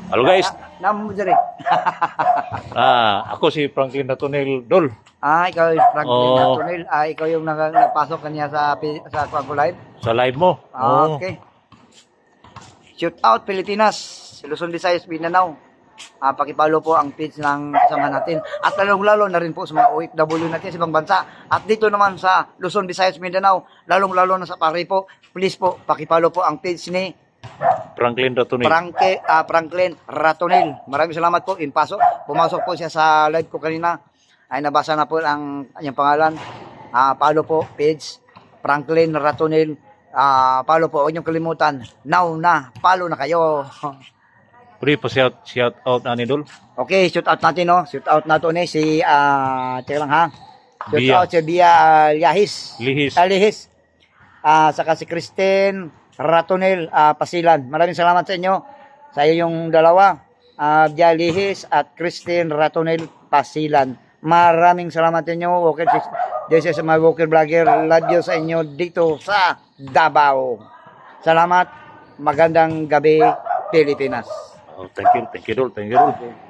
Hello guys, Namo diri. ako si Franklin Natunel Dol. Ikaw yung Franklin Oo. Natunil. Ikaw yung nagpasok kanya sa Quago Live. Sa live mo. Oo. Okay. Shoot out Pilipinas, Luzon, Visayas, Mindanao. Pakipalo po ang page ng kasama natin. At lalong-lalo na rin po sa mga OFW natin sa ibang bansa. At dito naman sa Luzon, Visayas, Mindanao, lalong-lalo na sa Pari po, please po, pakipalo po ang page ni Franklin Natunel. Franklin Ratonel. Maraming salamat po. Pumasok po siya sa live ko kanina. Ay nabasa na po ang kanyang pangalan. Follow po page Franklin Ratonel. Follow po. Huwag niyong kalimutan. Now na. Follow na kayo. Pwede pa shout out na ni Dol. Okay, shoot out natin, no? Shoot out natin si teka lang ha. Shoot Bia. out si Bia Lihis. Lihis. Saka si Christine Ratonel Pasilan. Maraming salamat sa inyo. Sa yung dalawa, Bia Lihis at Christine Ratonel Pasilan. Maraming salamat sa inyo. Okay, this is my Walker Vlogger. Love you sa inyo dito sa Davao. Salamat. Magandang gabi, Pilipinas. Oh, thank you Dol. Thank you Dol.